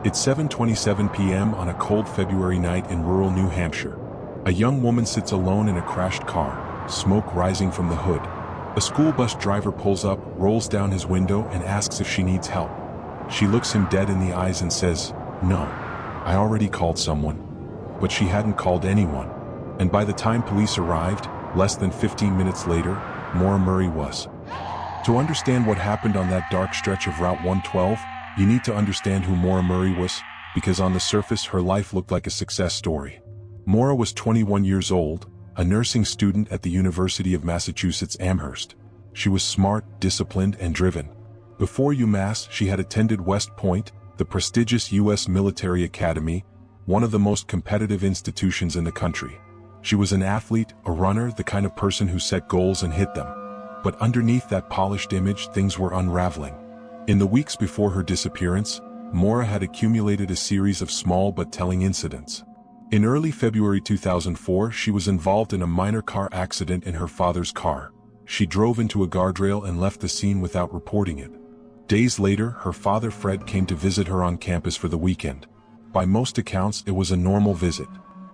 It's 7:27 p.m. on a cold February night in rural New Hampshire. A young woman sits alone in a crashed car, smoke rising from the hood. A school bus driver pulls up, rolls down his window and asks if she needs help. She looks him dead in the eyes and says, "No, I already called someone." But she hadn't called anyone. And by the time police arrived, less than 15 minutes later, Maura Murray was. To understand what happened on that dark stretch of Route 112, you need to understand who Maura Murray was, because on the surface her life looked like a success story. Maura was 21 years old, a nursing student at the University of Massachusetts Amherst. She was smart, disciplined, and driven. Before UMass, she had attended West Point, the prestigious U.S. military academy, one of the most competitive institutions in the country. She was an athlete, a runner, the kind of person who set goals and hit them. But underneath that polished image, things were unraveling. In the weeks before her disappearance, Maura had accumulated a series of small but telling incidents. In early February 2004, she was involved in a minor car accident in her father's car. She drove into a guardrail and left the scene without reporting it. Days later, her father Fred came to visit her on campus for the weekend. By most accounts, it was a normal visit.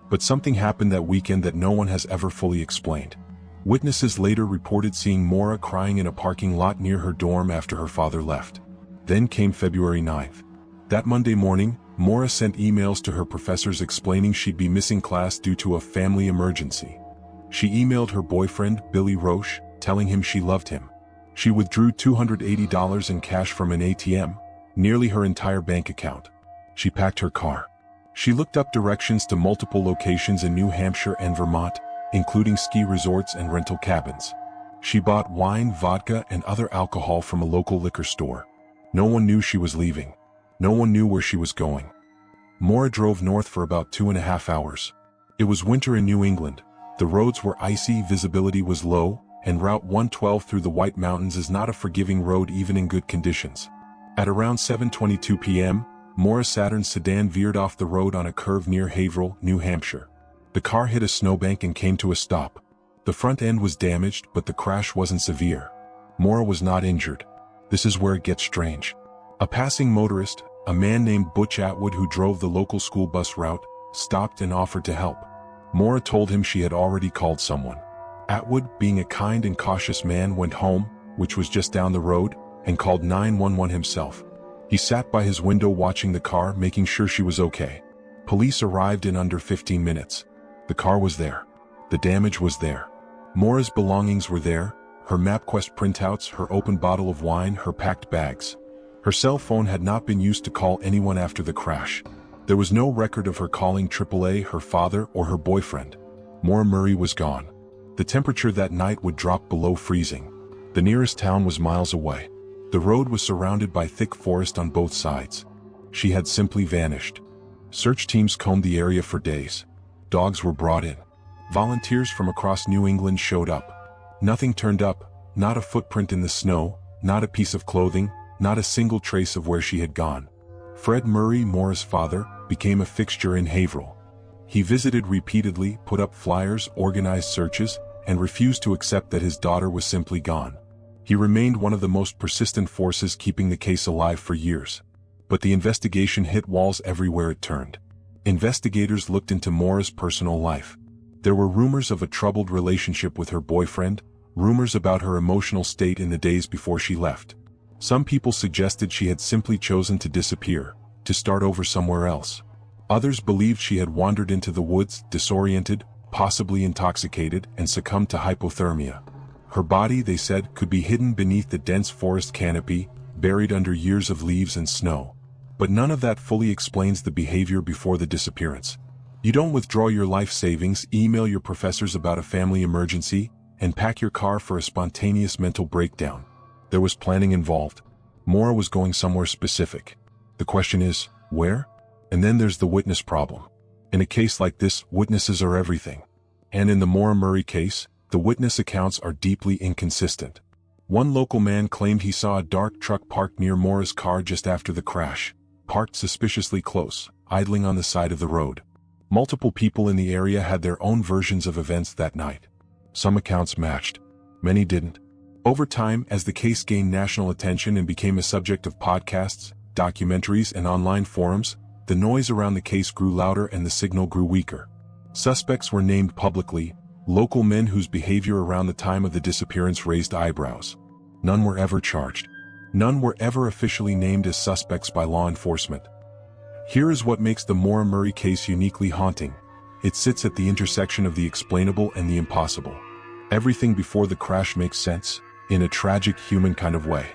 But something happened that weekend that no one has ever fully explained. Witnesses later reported seeing Maura crying in a parking lot near her dorm after her father left. Then came February 9th. That Monday morning, Maura sent emails to her professors explaining she'd be missing class due to a family emergency. She emailed her boyfriend, Billy Roche, telling him she loved him. She withdrew $280 in cash from an ATM, nearly her entire bank account. She packed her car. She looked up directions to multiple locations in New Hampshire and Vermont, including ski resorts and rental cabins. She bought wine, vodka, and other alcohol from a local liquor store. No one knew she was leaving. No one knew where she was going. Maura drove north for about 2.5 hours. It was winter in New England. The roads were icy, visibility was low, and Route 112 through the White Mountains is not a forgiving road even in good conditions. At around 7:22 p.m., Maura's Saturn sedan veered off the road on a curve near Haverhill, New Hampshire. The car hit a snowbank and came to a stop. The front end was damaged, but the crash wasn't severe. Maura was not injured. This is where it gets strange. A passing motorist, a man named Butch Atwood who drove the local school bus route, stopped and offered to help. Maura told him she had already called someone. Atwood, being a kind and cautious man, went home, which was just down the road, and called 911 himself. He sat by his window watching the car, making sure she was okay. Police arrived in under 15 minutes. The car was there. The damage was there. Maura's belongings were there, her MapQuest printouts, her open bottle of wine, her packed bags. Her cell phone had not been used to call anyone after the crash. There was no record of her calling AAA, her father, or her boyfriend. Maura Murray was gone. The temperature that night would drop below freezing. The nearest town was miles away. The road was surrounded by thick forest on both sides. She had simply vanished. Search teams combed the area for days. Dogs were brought in. Volunteers from across New England showed up. Nothing turned up, not a footprint in the snow, not a piece of clothing, not a single trace of where she had gone. Fred Murray, Maura's father, became a fixture in Haverhill. He visited repeatedly, put up flyers, organized searches, and refused to accept that his daughter was simply gone. He remained one of the most persistent forces keeping the case alive for years. But the investigation hit walls everywhere it turned. Investigators looked into Maura's personal life. There were rumors of a troubled relationship with her boyfriend, rumors about her emotional state in the days before she left. Some people suggested she had simply chosen to disappear, to start over somewhere else. Others believed she had wandered into the woods, disoriented, possibly intoxicated, and succumbed to hypothermia. Her body, they said, could be hidden beneath the dense forest canopy, buried under years of leaves and snow. But none of that fully explains the behavior before the disappearance. You don't withdraw your life savings, email your professors about a family emergency, and pack your car for a spontaneous mental breakdown. There was planning involved. Maura was going somewhere specific. The question is, where? And then there's the witness problem. In a case like this, witnesses are everything. And in the Maura Murray case, the witness accounts are deeply inconsistent. One local man claimed he saw a dark truck parked near Maura's car just after the crash, parked suspiciously close, idling on the side of the road. Multiple people in the area had their own versions of events that night. Some accounts matched. Many didn't. Over time, as the case gained national attention and became a subject of podcasts, documentaries, and online forums, the noise around the case grew louder and the signal grew weaker. Suspects were named publicly, local men whose behavior around the time of the disappearance raised eyebrows. None were ever charged. None were ever officially named as suspects by law enforcement. Here is what makes the Maura Murray case uniquely haunting. It sits at the intersection of the explainable and the impossible. Everything before the crash makes sense, in a tragic human kind of way.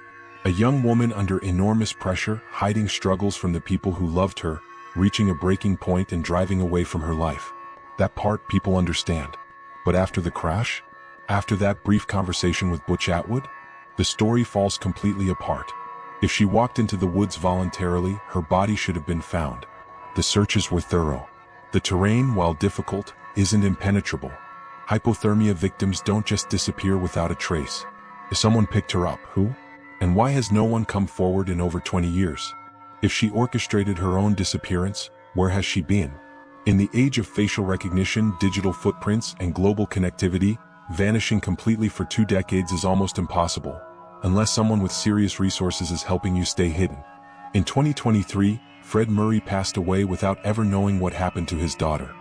A young woman under enormous pressure, hiding struggles from the people who loved her, reaching a breaking point and driving away from her life. That part people understand. But after the crash? After that brief conversation with Butch Atwood? The story falls completely apart. If she walked into the woods voluntarily, her body should have been found. The searches were thorough. The terrain, while difficult, isn't impenetrable. Hypothermia victims don't just disappear without a trace. If someone picked her up, who? And why has no one come forward in over 20 years? If she orchestrated her own disappearance, where has she been? In the age of facial recognition, digital footprints, and global connectivity, vanishing completely for 2 decades is almost impossible, unless someone with serious resources is helping you stay hidden. In 2023, Fred Murray passed away without ever knowing what happened to his daughter.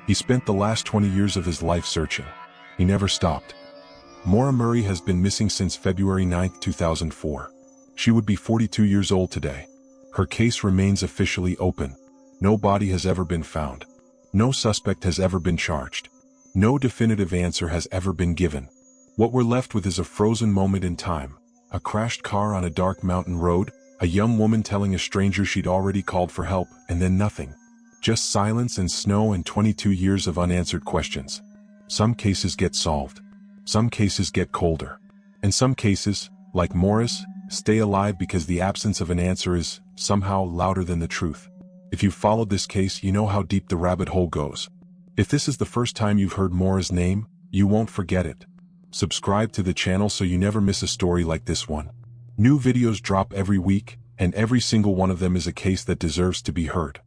He spent the last 20 years of his life searching. He never stopped. Maura Murray has been missing since February 9, 2004. She would be 42 years old today. Her case remains officially open. No body has ever been found. No suspect has ever been charged. No definitive answer has ever been given. What we're left with is a frozen moment in time. A crashed car on a dark mountain road, a young woman telling a stranger she'd already called for help, and then nothing. Just silence and snow and 22 years of unanswered questions. Some cases get solved. Some cases get colder. And some cases, like Maura's, stay alive because the absence of an answer is, somehow, louder than the truth. If you've followed this case, you know how deep the rabbit hole goes. If this is the first time you've heard Maura's name, you won't forget it. Subscribe to the channel so you never miss a story like this one. New videos drop every week, and every single one of them is a case that deserves to be heard.